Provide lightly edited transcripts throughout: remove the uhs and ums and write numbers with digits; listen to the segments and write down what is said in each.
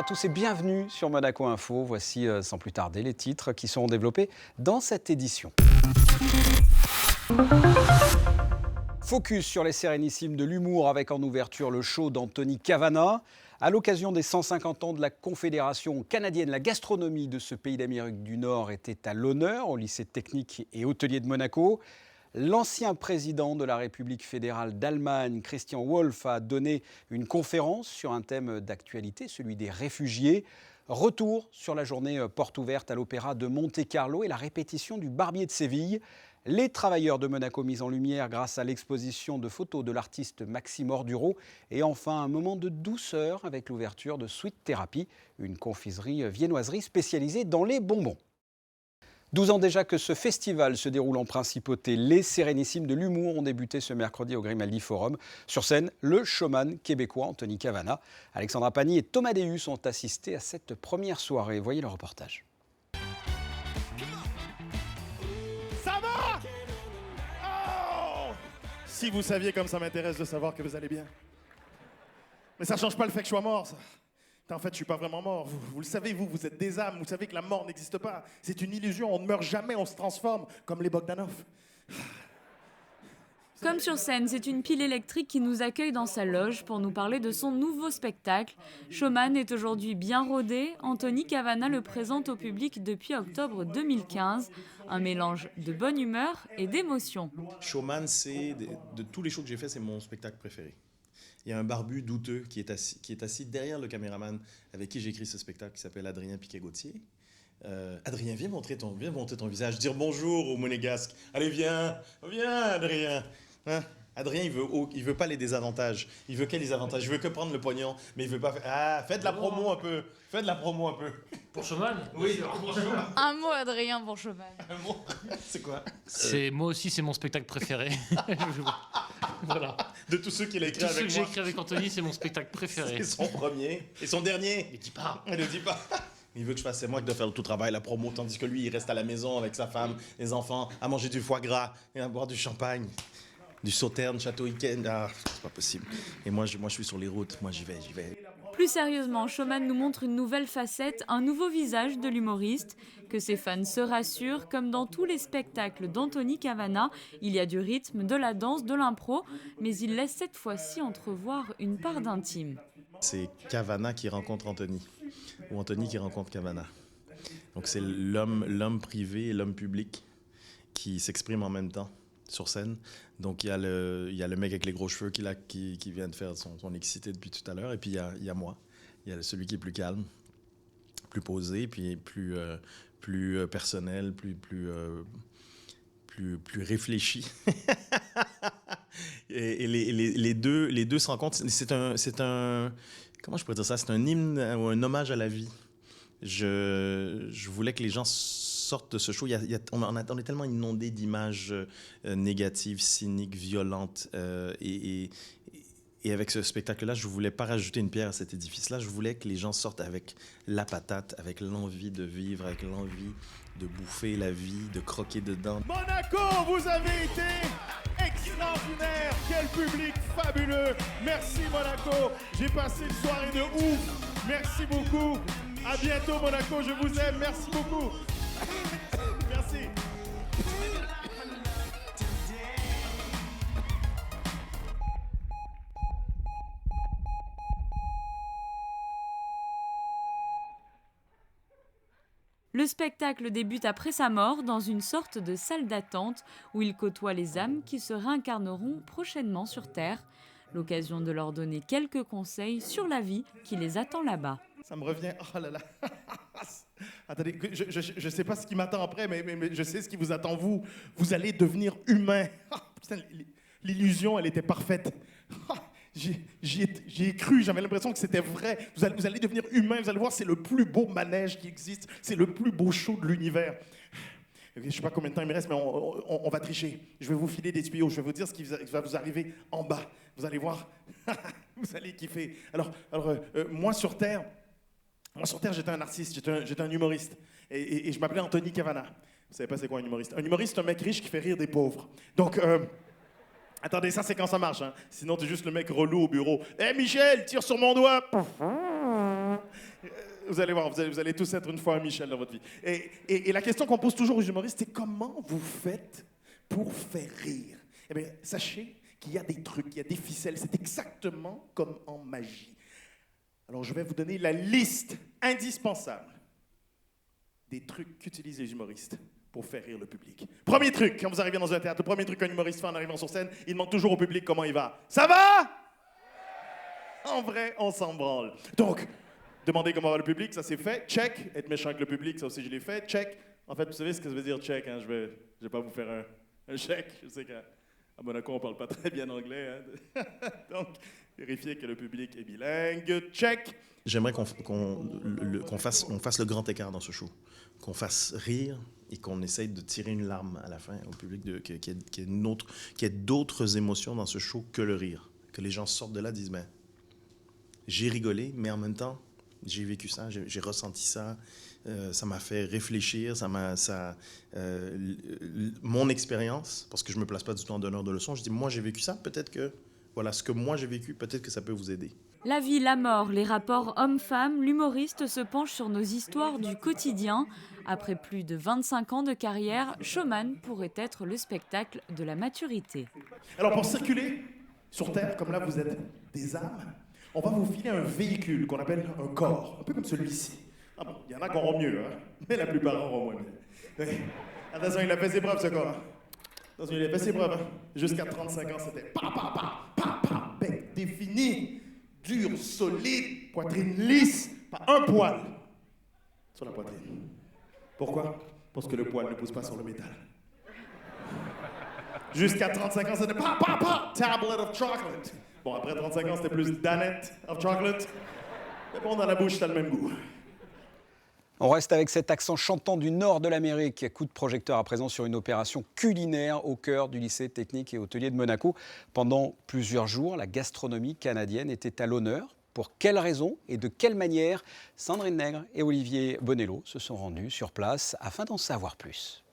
à tous et bienvenue sur Monaco Info. Voici sans plus tarder les titres qui seront développés dans cette édition. Focus sur les sérénissimes de l'humour avec en ouverture le show d'Anthony Cavana. À l'occasion des 150 ans de la Confédération canadienne, la gastronomie de ce pays d'Amérique du Nord était à l'honneur au lycée technique et hôtelier de Monaco. L'ancien président de la République fédérale d'Allemagne, Christian Wolff, a donné une conférence sur un thème d'actualité, celui des réfugiés. Retour sur la journée porte ouverte à l'Opéra de Monte-Carlo et la répétition du Barbier de Séville. Les travailleurs de Monaco mis en lumière grâce à l'exposition de photos de l'artiste Maxime Orduro. Et enfin, un moment de douceur avec l'ouverture de Sweet Therapy, une confiserie viennoiserie spécialisée dans les bonbons. 12 ans déjà que ce festival se déroule en principauté. Les sérénissimes de l'humour ont débuté ce mercredi au Grimaldi Forum. Sur scène, le showman québécois Anthony Cavana. Alexandra Pagny et Thomas Deus ont assisté à cette première soirée. Voyez le reportage. Ça va? Oh! Si vous saviez comme ça m'intéresse de savoir que vous allez bien. Mais ça change pas le fait que je sois mort, ça. En fait, je suis pas vraiment mort. Vous le savez, vous êtes des âmes. Vous savez que la mort n'existe pas. C'est une illusion. On ne meurt jamais, on se transforme, comme les Bogdanov. Comme sur scène, c'est une pile électrique qui nous accueille dans sa loge pour nous parler de son nouveau spectacle. Showman est aujourd'hui bien rodé. Anthony Cavana le présente au public depuis octobre 2015. Un mélange de bonne humeur et d'émotion. Showman, c'est de tous les shows que j'ai faits, c'est mon spectacle préféré. Il y a un barbu douteux qui est assis derrière le caméraman avec qui j'ai écrit ce spectacle qui s'appelle Adrien Piquet-Gauthier. Adrien, viens montrer ton visage, dire bonjour aux Monégasques. Allez, viens, Adrien. Hein? Adrien, il veut pas les désavantages. Il veut les avantages? Il veut que prendre le pognon, mais il veut pas. Faites de la promo un peu. Pour Showman? Oui, pour Showman. Un mot, Adrien, pour Showman. Un mot. C'est quoi? Moi aussi, c'est mon spectacle préféré. Voilà. De tous ceux qu'il a écrit Tous avec ceux moi. que j'ai écrit avec Anthony, c'est mon spectacle préféré. C'est son premier et son dernier. Il dit pas. Il ne dit pas. Il veut que je fasse, c'est moi qui dois faire tout le travail, la promo, tandis que lui, il reste à la maison avec sa femme, les enfants, à manger du foie gras et à boire du champagne, du Sauterne, Château Yquem. Ah, c'est pas possible. Et moi, je suis sur les routes. Moi, j'y vais. Plus sérieusement, Showman nous montre une nouvelle facette, un nouveau visage de l'humoriste. Que ses fans se rassurent, comme dans tous les spectacles d'Anthony Cavana, il y a du rythme, de la danse, de l'impro, mais il laisse cette fois-ci entrevoir une part d'intime. C'est Cavana qui rencontre Anthony, ou Anthony qui rencontre Cavana. Donc c'est l'homme privé et l'homme public qui s'expriment en même temps sur scène. Donc il y a le mec avec les gros cheveux qui vient de faire son excité depuis tout à l'heure, et puis il y a moi. Il y a celui qui est plus calme, plus posé, puis plus personnel, plus réfléchi. et les deux se rencontrent. C'est un comment je pourrais dire ça? C'est un hymne ou un hommage à la vie. Je voulais que les gens sortent de ce show. On est tellement inondé d'images négatives, cyniques, violentes. Et avec ce spectacle-là, je ne voulais pas rajouter une pierre à cet édifice-là. Je voulais que les gens sortent avec la patate, avec l'envie de vivre, avec l'envie de bouffer la vie, de croquer dedans. Monaco, vous avez été extraordinaire. Quel public fabuleux. Merci, Monaco. J'ai passé une soirée de ouf. Merci beaucoup. À bientôt, Monaco. Je vous aime. Merci beaucoup. Merci. Le spectacle débute après sa mort dans une sorte de salle d'attente où il côtoie les âmes qui se réincarneront prochainement sur Terre. L'occasion de leur donner quelques conseils sur la vie qui les attend là-bas. Ça me revient. Oh là là. Attendez, je sais pas ce qui m'attend après, mais je sais ce qui vous attend, vous. Vous allez devenir humain. Putain, l'illusion, elle était parfaite. J'y ai cru, j'avais l'impression que c'était vrai. Vous allez devenir humain, vous allez voir, c'est le plus beau manège qui existe. C'est le plus beau show de l'univers. Je ne sais pas combien de temps il me reste, mais on va tricher. Je vais vous filer des tuyaux, je vais vous dire ce qui va vous arriver en bas. Vous allez voir, vous allez kiffer. Alors moi sur Terre, j'étais un artiste, j'étais un humoriste. Et je m'appelais Anthony Cavana. Vous ne savez pas c'est quoi un humoriste? Un humoriste, c'est un mec riche qui fait rire des pauvres. Donc, attendez, ça c'est quand ça marche. Hein. Sinon, t'es juste le mec relou au bureau. Hé Michel, tire sur mon doigt. Vous allez voir, vous allez tous être une fois un Michel dans votre vie. Et la question qu'on pose toujours aux humoristes, c'est comment vous faites pour faire rire? Eh bien, sachez qu'il y a des trucs, il y a des ficelles, c'est exactement comme en magie. Alors, je vais vous donner la liste indispensable des trucs qu'utilisent les humoristes pour faire rire le public. Premier truc, quand vous arrivez dans un théâtre, le premier truc qu'un humoriste fait en arrivant sur scène, il demande toujours au public comment il va. Ça va? En vrai, on s'en branle. Donc, demander comment va le public, ça c'est fait. Check. Être méchant avec le public, ça aussi je l'ai fait. Check. En fait, vous savez ce que ça veut dire check, hein? Je vais pas vous faire un chèque. Je sais qu'à Monaco, on parle pas très bien anglais. Hein? Donc, vérifier que le public est bilingue. Check. J'aimerais qu'on fasse le grand écart dans ce show. Qu'on fasse rire et qu'on essaye de tirer une larme à la fin au public, qu'il y ait d'autres émotions dans ce show que le rire. Que les gens sortent de là et disent, ben, j'ai rigolé, mais en même temps, j'ai vécu ça, j'ai ressenti ça, ça m'a fait réfléchir, mon expérience, parce que je ne me place pas du tout en donneur de leçons, je dis, moi j'ai vécu ça, peut-être que, voilà, ce que moi j'ai vécu, peut-être que ça peut vous aider. La vie, la mort, les rapports hommes-femmes, l'humoriste se penche sur nos histoires du quotidien. Après plus de 25 ans de carrière, Showman pourrait être le spectacle de la maturité. Alors, pour circuler sur Terre, comme là vous êtes des âmes, on va vous filer un véhicule qu'on appelle un corps, un peu comme celui-ci. Ah bon, il y en a qui auront mieux, hein? Mais la plupart auront moins bien. Ouais. Attention, il a fait ses preuves, ce corps. Hein? Attention, il a fait ses preuves. Hein? Jusqu'à 35 ans, c'était bec défini, dur, solide, poitrine lisse, pas un poil sur la poitrine. Pourquoi? Parce que le poil ne pousse pas sur le métal. Jusqu'à 35 ans, c'était tablet of chocolate. Bon, après 35 ans, c'était plus danette of chocolate. Mais bon, dans la bouche, ça a le même goût. On reste avec cet accent chantant du nord de l'Amérique. Coup de projecteur à présent sur une opération culinaire au cœur du lycée technique et hôtelier de Monaco. Pendant plusieurs jours, la gastronomie canadienne était à l'honneur. Pour quelles raisons et de quelle manière Sandrine Nègre et Olivier Bonello se sont rendus sur place afin d'en savoir plus.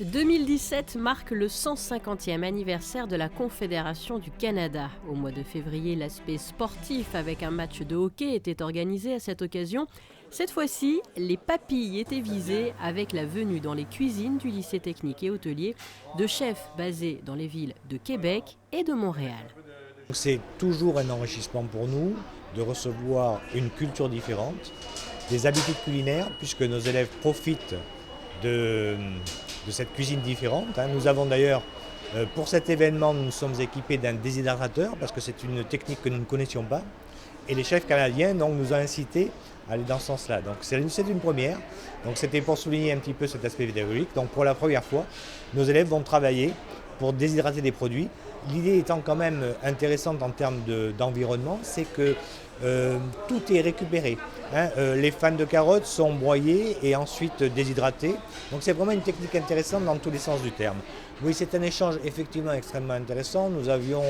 2017 marque le 150e anniversaire de la Confédération du Canada. Au mois de février, l'aspect sportif avec un match de hockey était organisé à cette occasion. Cette fois-ci, les papilles étaient visées avec la venue dans les cuisines du lycée technique et hôtelier de chefs basés dans les villes de Québec et de Montréal. C'est toujours un enrichissement pour nous de recevoir une culture différente, des habitudes culinaires, puisque nos élèves profitent de cette cuisine différente. Nous avons d'ailleurs, pour cet événement, nous sommes équipés d'un déshydratateur, parce que c'est une technique que nous ne connaissions pas. Et les chefs canadiens donc, nous ont incités à aller dans ce sens-là. Donc c'est une première. Donc c'était pour souligner un petit peu cet aspect pédagogique. Donc pour la première fois, nos élèves vont travailler pour déshydrater des produits. L'idée étant quand même intéressante en termes d'environnement, c'est que tout est récupéré. Les fans de carottes sont broyés et ensuite déshydratés. Donc c'est vraiment une technique intéressante dans tous les sens du terme. Oui, c'est un échange effectivement extrêmement intéressant. Nous avions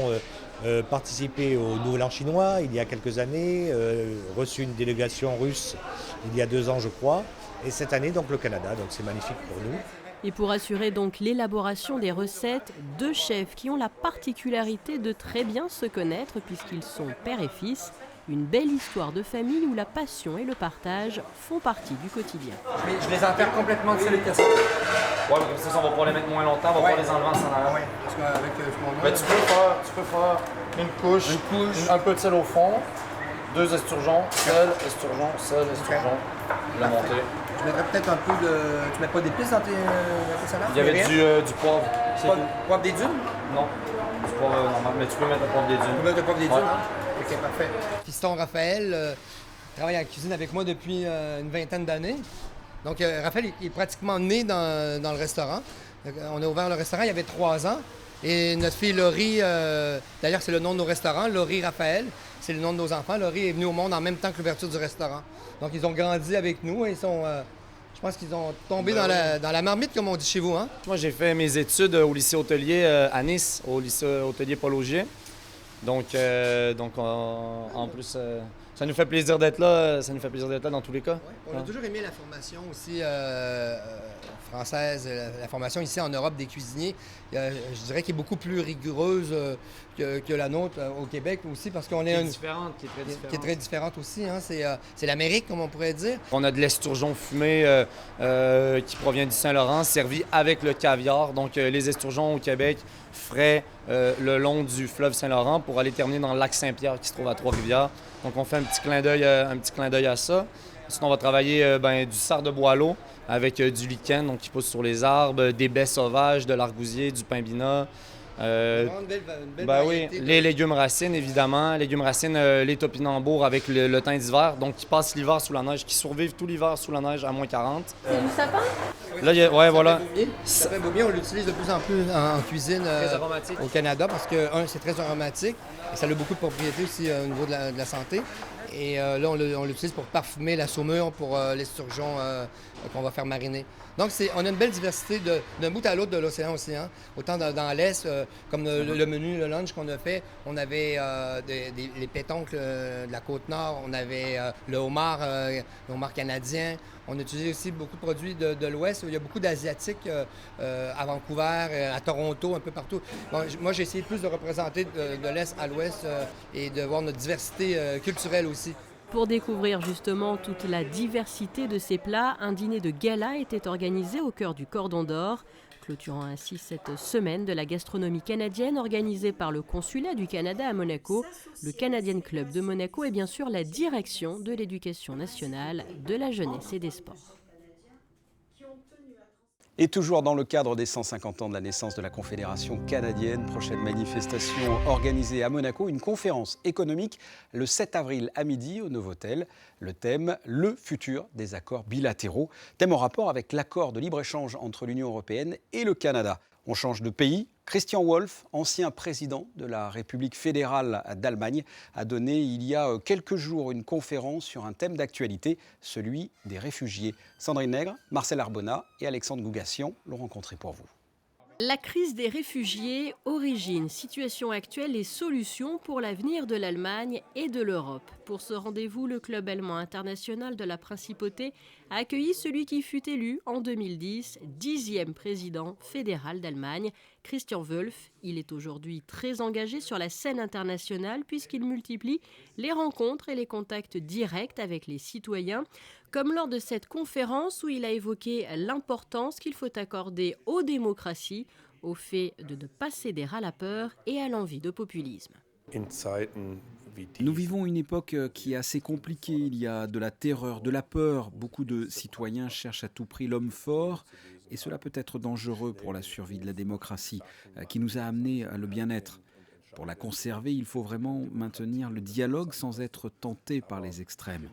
participé au Nouvel An chinois il y a quelques années, reçu une délégation russe il y a 2 ans je crois, et cette année donc le Canada, donc c'est magnifique pour nous. Et pour assurer donc l'élaboration des recettes, 2 chefs qui ont la particularité de très bien se connaître puisqu'ils sont père et fils. Une belle histoire de famille où la passion et le partage font partie du quotidien. Mais je les enterre complètement de sel et de cassette. Ouais, mais comme ça, on va pouvoir les mettre moins longtemps, on va pouvoir les enlever en s'en allant. Ouais, parce qu'avec ce moment-là... Ben, tu peux faire une couche, un peu de sel au fond, 2 esturgeons, sel, esturgeon, le monter. Tu mettrais peut-être un peu de... Tu mets pas d'épices dans tes salades? Il y avait du poivre. Poivre des dunes? Non, du poivre normal, mais tu peux mettre le poivre des dunes. Tu peux mettre le poivre des dunes, ouais. hein? Ok, parfait. Fiston Raphaël travaille en cuisine avec moi depuis une vingtaine d'années. Donc, Raphaël il est pratiquement né dans le restaurant. On a ouvert le restaurant il y avait 3 ans. Et notre fille Laurie, d'ailleurs, c'est le nom de nos restaurants, Laurie Raphaël, c'est le nom de nos enfants. Laurie est venue au monde en même temps que l'ouverture du restaurant. Donc, ils ont grandi avec nous et ils sont... je pense qu'ils ont tombé dans la marmite, comme on dit chez vous. Hein? Moi, j'ai fait mes études au lycée hôtelier à Nice, au lycée hôtelier Paul Augier. Donc en plus, ça nous fait plaisir d'être là. Ça nous fait plaisir d'être là dans tous les cas. Ouais, on a toujours aimé la formation aussi française, la formation ici en Europe des cuisiniers. Je dirais qu'elle est beaucoup plus rigoureuse que la nôtre au Québec aussi parce qu'on est qui est très différente aussi. Hein. C'est l'Amérique, comme on pourrait dire. On a de l'esturgeon fumé qui provient du Saint-Laurent, servi avec le caviar. Donc, les esturgeons au Québec frais le long du fleuve Saint-Laurent pour aller terminer dans le lac Saint-Pierre qui se trouve à Trois-Rivières. Donc, on fait un petit clin d'œil à ça. Sinon, on va travailler du sard de boileau avec du lichen, donc qui pousse sur les arbres, des baies sauvages, de l'argousier, du pimbina. Une belle variété Les légumes racines, évidemment. Légumes racines, les topinambours avec le thym d'hiver, donc qui passent l'hiver sous la neige, qui survivent tout l'hiver sous la neige à moins 40. C'est du sapin? Là, voilà. Ça fait bien, on l'utilise de plus en plus en cuisine au Canada parce que, c'est très aromatique et ça a beaucoup de propriétés aussi au niveau de la santé. Et là, on l'utilise pour parfumer la saumure, pour l'esturgeon qu'on va faire mariner. Donc, on a une belle diversité d'un bout à l'autre de l'océan aussi. Hein. Autant dans l'Est, comme le menu, le lunch qu'on a fait, on avait les pétoncles de la Côte-Nord, on avait le homard canadien. On utilise aussi beaucoup de produits de l'Ouest. Il y a beaucoup d'Asiatiques à Vancouver, à Toronto, un peu partout. Bon, moi, j'ai essayé plus de représenter de l'Est à l'Ouest et de voir notre diversité culturelle aussi. Pour découvrir justement toute la diversité de ces plats, un dîner de gala était organisé au cœur du Cordon d'Or, clôturant ainsi cette semaine de la gastronomie canadienne organisée par le Consulat du Canada à Monaco, le Canadian Club de Monaco et bien sûr la direction de l'Éducation nationale, de la jeunesse et des sports. Et toujours dans le cadre des 150 ans de la naissance de la Confédération canadienne, prochaine manifestation organisée à Monaco, une conférence économique le 7 avril à midi au Novotel. Le thème, le futur des accords bilatéraux. Thème en rapport avec l'accord de libre-échange entre l'Union européenne et le Canada. On change de pays. Christian Wolff, ancien président de la République fédérale d'Allemagne, a donné il y a quelques jours une conférence sur un thème d'actualité, celui des réfugiés. Sandrine Nègre, Marcel Arbona et Alexandre Gougassian l'ont rencontré pour vous. La crise des réfugiés, origine, situation actuelle et solutions pour l'avenir de l'Allemagne et de l'Europe. Pour ce rendez-vous, le Club allemand international de la Principauté a accueilli celui qui fut élu en 2010, 10e président fédéral d'Allemagne, Christian Wulff. Il est aujourd'hui très engagé sur la scène internationale puisqu'il multiplie les rencontres et les contacts directs avec les citoyens, comme lors de cette conférence où il a évoqué l'importance qu'il faut accorder aux démocraties, au fait de ne pas céder à la peur et à l'envie de populisme. Nous vivons une époque qui est assez compliquée. Il y a de la terreur, de la peur. Beaucoup de citoyens cherchent à tout prix l'homme fort. Et cela peut être dangereux pour la survie de la démocratie, qui nous a amenés à le bien-être. Pour la conserver, il faut vraiment maintenir le dialogue sans être tenté par les extrêmes.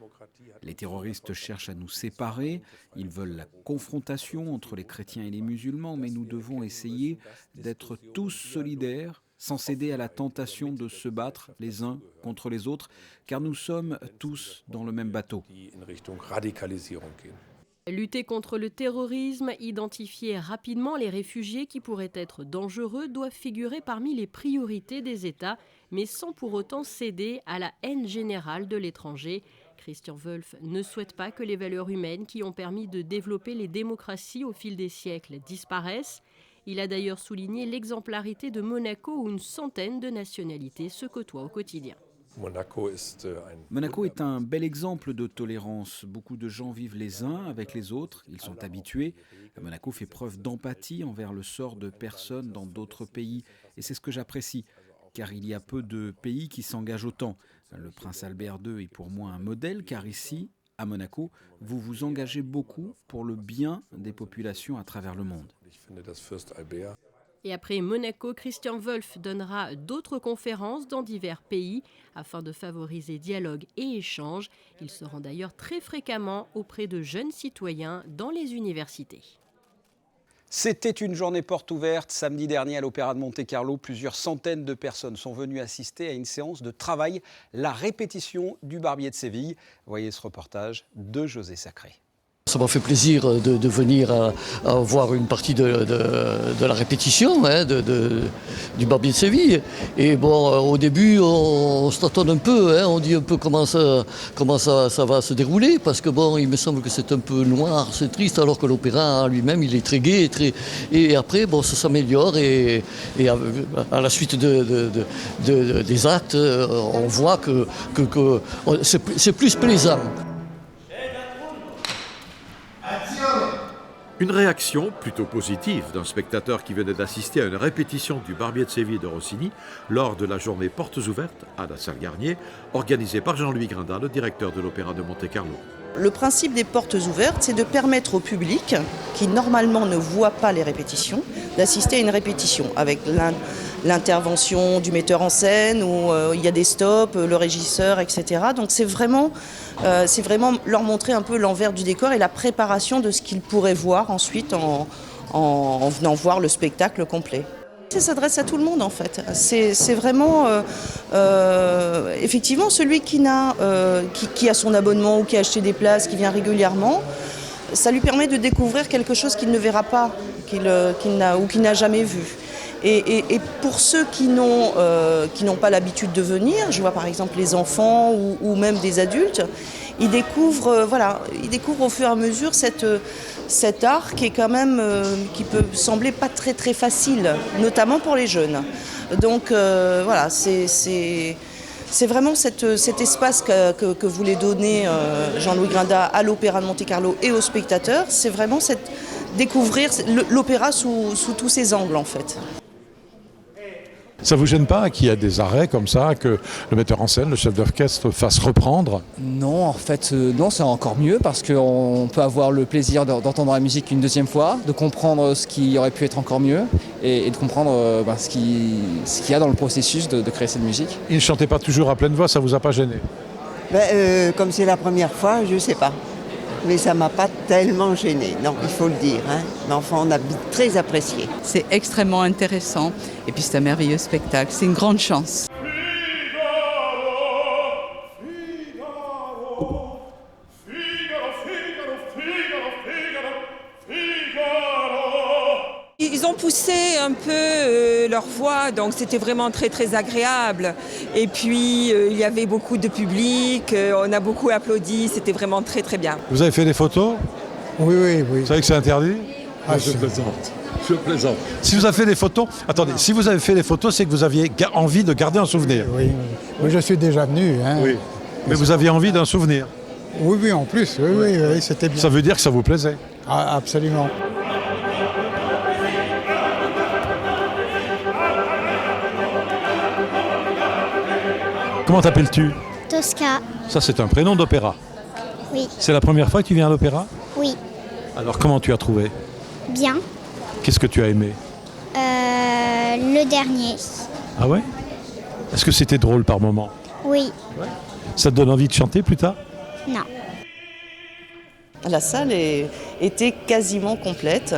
Les terroristes cherchent à nous séparer, ils veulent la confrontation entre les chrétiens et les musulmans, mais nous devons essayer d'être tous solidaires, sans céder à la tentation de se battre les uns contre les autres, car nous sommes tous dans le même bateau. Lutter contre le terrorisme, identifier rapidement les réfugiés qui pourraient être dangereux doivent figurer parmi les priorités des États, mais sans pour autant céder à la haine générale de l'étranger. Christian Wulff ne souhaite pas que les valeurs humaines qui ont permis de développer les démocraties au fil des siècles disparaissent. Il a d'ailleurs souligné l'exemplarité de Monaco où une centaine de nationalités se côtoient au quotidien. Monaco est un bel exemple de tolérance. Beaucoup de gens vivent les uns avec les autres, ils sont habitués. Monaco fait preuve d'empathie envers le sort de personnes dans d'autres pays. Et c'est ce que j'apprécie, car il y a peu de pays qui s'engagent autant. Le prince Albert II est pour moi un modèle, car ici, à Monaco, vous vous engagez beaucoup pour le bien des populations à travers le monde. Et après Monaco, Christian Wulff donnera d'autres conférences dans divers pays afin de favoriser dialogue et échange. Il se rend d'ailleurs très fréquemment auprès de jeunes citoyens dans les universités. C'était une journée porte ouverte. Samedi dernier à l'Opéra de Monte-Carlo, plusieurs centaines de personnes sont venues assister à une séance de travail, la répétition du Barbier de Séville. Voyez ce reportage de José Sacré. Ça m'a fait plaisir de venir à voir une partie de la répétition du Barbier de Séville. Et bon, au début, on se tâtonne un peu, on dit un peu comment ça va se dérouler, parce que bon, il me semble que c'est un peu noir, c'est triste, alors que l'opéra lui-même, il est très gai. Et après, bon, ça s'améliore et à la suite des actes, on voit que c'est plus plaisant. Une réaction plutôt positive d'un spectateur qui venait d'assister à une répétition du Barbier de Séville de Rossini lors de la journée Portes ouvertes à la salle Garnier, organisée par Jean-Louis Grindin, le directeur de l'Opéra de Monte-Carlo. Le principe des portes ouvertes, c'est de permettre au public, qui normalement ne voit pas les répétitions, d'assister à une répétition avec l'intervention du metteur en scène, où il y a des stops, le régisseur, etc. Donc c'est vraiment leur montrer un peu l'envers du décor et la préparation de ce qu'ils pourraient voir ensuite en venant voir le spectacle complet. Ça s'adresse à tout le monde en fait. C'est vraiment effectivement celui qui a son abonnement ou qui a acheté des places, qui vient régulièrement, ça lui permet de découvrir quelque chose qu'il ne verra pas, qu'il n'a jamais vu. Et pour ceux qui n'ont pas l'habitude de venir, je vois par exemple les enfants ou même des adultes, ils découvrent au fur et à mesure cet art qui est quand même, qui peut sembler pas très très facile, notamment pour les jeunes. Donc voilà, c'est vraiment cet espace que voulait donner Jean-Louis Grindin à l'Opéra de Monte-Carlo et aux spectateurs, c'est vraiment découvrir l'opéra sous tous ses angles en fait. Ça ne vous gêne pas qu'il y ait des arrêts comme ça, que le metteur en scène, le chef d'orchestre fasse reprendre? Non, en fait, non, c'est encore mieux parce qu'on peut avoir le plaisir d'entendre la musique une deuxième fois, de comprendre ce qui aurait pu être encore mieux et de comprendre ce qu'il y a dans le processus de créer cette musique. Il ne chantait pas toujours à pleine voix, ça ne vous a pas gêné? Comme c'est la première fois, je ne sais pas. Mais ça ne m'a pas tellement gênée, non, il faut le dire. L'enfant, on a très apprécié. C'est extrêmement intéressant et puis c'est un merveilleux spectacle, c'est une grande chance. Ils ont poussé un peu leur voix, donc c'était vraiment très très agréable. Et puis il y avait beaucoup de public, on a beaucoup applaudi, c'était vraiment très très bien. Vous avez fait des photos? Oui. Vous savez que c'est interdit? Je plaisante. Je plaisante. Si vous avez fait des photos, attendez, si vous avez fait des photos, c'est que vous aviez envie de garder un souvenir. Oui, je suis déjà venu. Oui. Mais vous aviez envie d'un souvenir? Oui, en plus, oui, c'était bien. Ça veut dire que ça vous plaisait? Absolument. Comment t'appelles-tu? Tosca. Ça, c'est un prénom d'opéra. Oui. C'est la première fois que tu viens à l'opéra? Oui. Alors, comment tu as trouvé? Bien. Qu'est-ce que tu as aimé? Le dernier. Ah ouais? Est-ce que c'était drôle par moment? Oui. Ouais. Ça te donne envie de chanter plus tard? Non. La salle était quasiment complète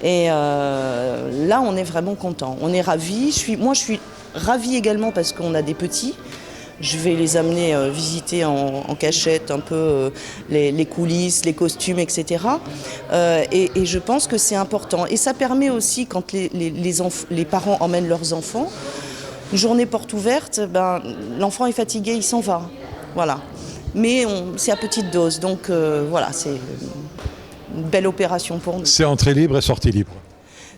et là, on est vraiment content. On est ravis. Moi, je suis ravie également parce qu'on a des petits. Je vais les amener visiter en cachette un peu les coulisses, les costumes, etc. Et je pense que c'est important. Et ça permet aussi, quand les parents emmènent leurs enfants, une journée porte ouverte, l'enfant est fatigué, il s'en va. Voilà. Mais c'est à petite dose. Donc voilà, c'est une belle opération pour nous. C'est entrée libre et sortie libre.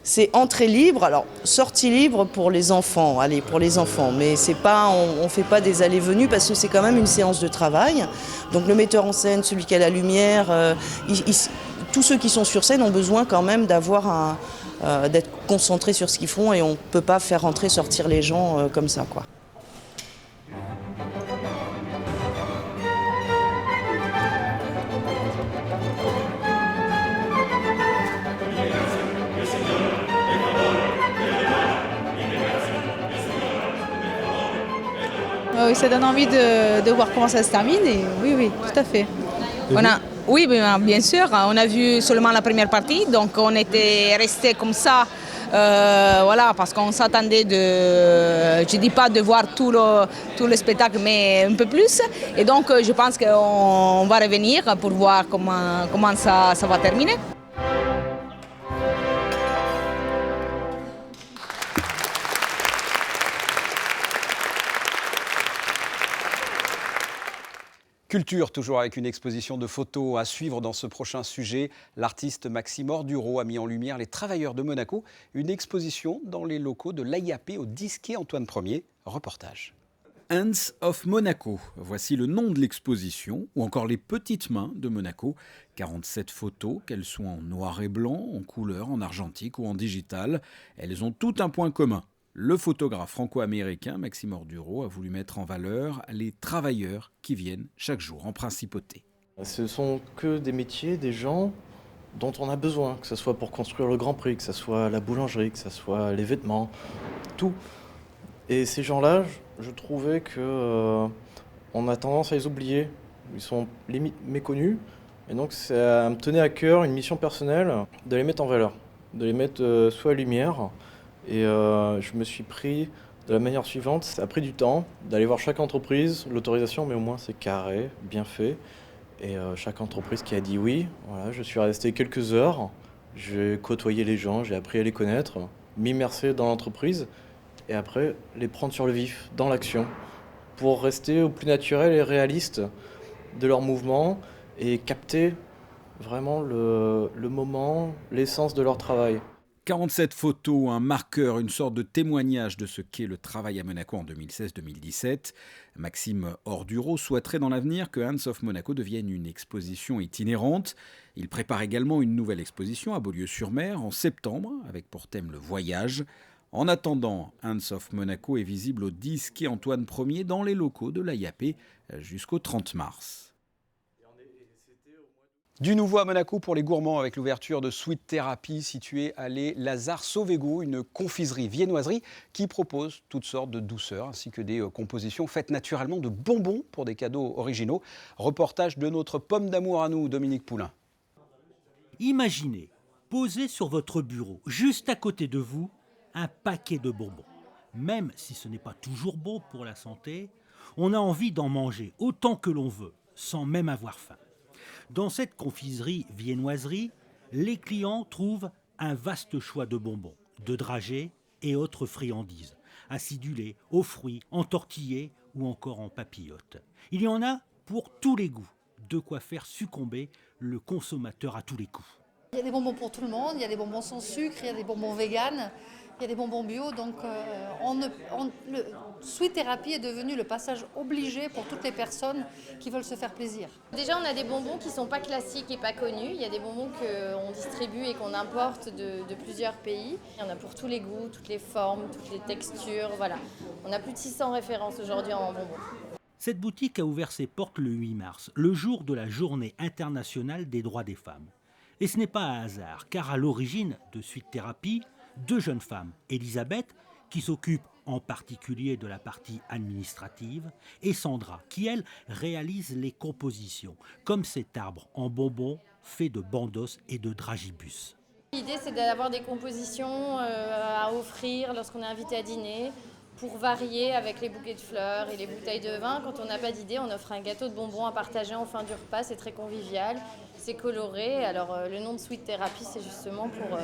C'est entrée libre, alors sortie libre pour les enfants, mais c'est pas, on fait pas des allées-venues parce que c'est quand même une séance de travail. Donc le metteur en scène, celui qui a la lumière, tous ceux qui sont sur scène ont besoin quand même d'être concentrés sur ce qu'ils font et on peut pas faire rentrer, sortir les gens comme ça, quoi. Oui, ça donne envie de voir comment ça se termine et oui, tout à fait. Oui, bien sûr, on a vu seulement la première partie, donc on était resté comme ça Voilà, parce qu'on s'attendait je dis pas de voir tout le spectacle, mais un peu plus. Et donc je pense qu'on va revenir pour voir comment ça va terminer. Culture, toujours avec une exposition de photos à suivre dans ce prochain sujet. L'artiste Maxime Orduro a mis en lumière les travailleurs de Monaco. Une exposition dans les locaux de l'AIAP au disquet Antoine Ier. Reportage. Hands of Monaco, voici le nom de l'exposition, ou encore les petites mains de Monaco. 47 photos, qu'elles soient en noir et blanc, en couleur, en argentique ou en digital. Elles ont tout un point commun. Le photographe franco-américain Maxime Orduro a voulu mettre en valeur les travailleurs qui viennent chaque jour en principauté. Ce sont que des métiers, des gens dont on a besoin, que ce soit pour construire le Grand Prix, que ce soit la boulangerie, que ce soit les vêtements, tout. Et ces gens-là, je trouvais qu'on a tendance à les oublier. Ils sont limite méconnus. Et donc ça me tenait à cœur, une mission personnelle, de les mettre en valeur, de les mettre soit à lumière. Et je me suis pris de la manière suivante. Ça a pris du temps d'aller voir chaque entreprise, l'autorisation, mais au moins c'est carré, bien fait. Et chaque entreprise qui a dit oui, voilà, je suis resté quelques heures, j'ai côtoyé les gens, j'ai appris à les connaître, m'immerser dans l'entreprise et après les prendre sur le vif, dans l'action, pour rester au plus naturel et réaliste de leur mouvement et capter vraiment le moment, l'essence de leur travail. 47 photos, un marqueur, une sorte de témoignage de ce qu'est le travail à Monaco en 2016-2017. Maxime Orduro souhaiterait dans l'avenir que Hands of Monaco devienne une exposition itinérante. Il prépare également une nouvelle exposition à Beaulieu-sur-Mer en septembre, avec pour thème le voyage. En attendant, Hands of Monaco est visible au disquet Antoine Ier dans les locaux de l'AIAP jusqu'au 30 mars. Du nouveau à Monaco pour les gourmands avec l'ouverture de Sweet Therapy située à l'allée Lazare Sauvégo, une confiserie viennoiserie qui propose toutes sortes de douceurs ainsi que des compositions faites naturellement de bonbons pour des cadeaux originaux. Reportage de notre pomme d'amour à nous, Dominique Poulain. Imaginez, posé sur votre bureau, juste à côté de vous, un paquet de bonbons. Même si ce n'est pas toujours bon pour la santé, on a envie d'en manger autant que l'on veut, sans même avoir faim. Dans cette confiserie viennoiserie, les clients trouvent un vaste choix de bonbons, de dragées et autres friandises, acidulés, aux fruits, entortillés ou encore en papillotes. Il y en a pour tous les goûts, de quoi faire succomber le consommateur à tous les coups. Il y a des bonbons pour tout le monde, il y a des bonbons sans sucre, il y a des bonbons véganes, il y a des bonbons bio, donc le Sweet Therapy est devenu le passage obligé pour toutes les personnes qui veulent se faire plaisir. Déjà, on a des bonbons qui ne sont pas classiques et pas connus. Il y a des bonbons qu'on distribue et qu'on importe de plusieurs pays. Il y en a pour tous les goûts, toutes les formes, toutes les textures, voilà. On a plus de 600 références aujourd'hui en bonbons. Cette boutique a ouvert ses portes le 8 mars, le jour de la Journée internationale des droits des femmes. Et ce n'est pas un hasard, car à l'origine de Sweet Therapy, deux jeunes femmes, Elisabeth, qui s'occupe en particulier de la partie administrative, et Sandra, qui, elle, réalise les compositions, comme cet arbre en bonbons fait de bandos et de dragibus. L'idée, c'est d'avoir des compositions à offrir lorsqu'on est invité à dîner, pour varier avec les bouquets de fleurs et les bouteilles de vin. Quand on n'a pas d'idée, on offre un gâteau de bonbons à partager en fin du repas. C'est très convivial, c'est coloré. Alors le nom de Sweet Therapy, c'est justement pour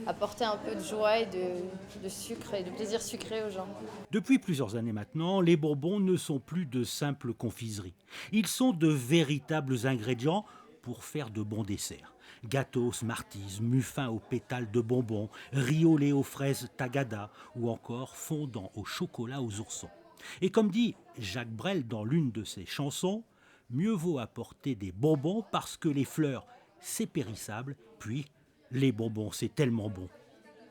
apporter un peu de joie et de sucre et de plaisir sucré aux gens. Depuis plusieurs années maintenant, les bonbons ne sont plus de simples confiseries. Ils sont de véritables ingrédients pour faire de bons desserts. Gâteaux, Smarties, muffins aux pétales de bonbons, riolés aux fraises tagada ou encore fondant au chocolat aux oursons. Et comme dit Jacques Brel dans l'une de ses chansons, mieux vaut apporter des bonbons parce que les fleurs, c'est périssable, puis les bonbons, c'est tellement bon.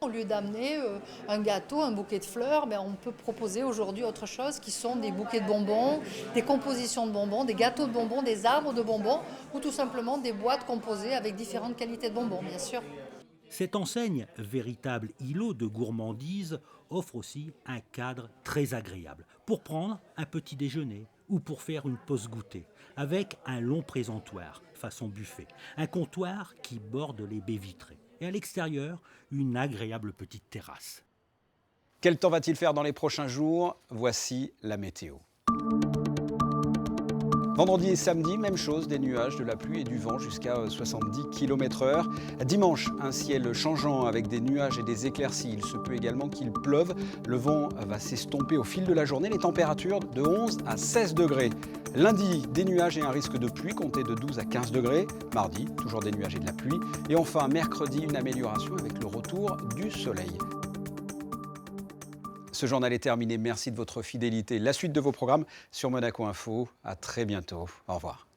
Au lieu d'amener un gâteau, un bouquet de fleurs, on peut proposer aujourd'hui autre chose qui sont des bouquets de bonbons, des compositions de bonbons, des gâteaux de bonbons, des arbres de bonbons ou tout simplement des boîtes composées avec différentes qualités de bonbons, bien sûr. Cette enseigne, véritable îlot de gourmandise, offre aussi un cadre très agréable pour prendre un petit déjeuner ou pour faire une pause goûter, avec un long présentoir façon buffet, un comptoir qui borde les baies vitrées. Et à l'extérieur, une agréable petite terrasse. Quel temps va-t-il faire dans les prochains jours? Voici la météo. Vendredi et samedi, même chose, des nuages, de la pluie et du vent jusqu'à 70 km/h. Dimanche, un ciel changeant avec des nuages et des éclaircies. Il se peut également qu'il pleuve. Le vent va s'estomper au fil de la journée. Les températures de 11 à 16 degrés. Lundi, des nuages et un risque de pluie, compté de 12 à 15 degrés. Mardi, toujours des nuages et de la pluie. Et enfin, mercredi, une amélioration avec le retour du soleil. Ce journal est terminé. Merci de votre fidélité. La suite de vos programmes sur Monaco Info. À très bientôt. Au revoir.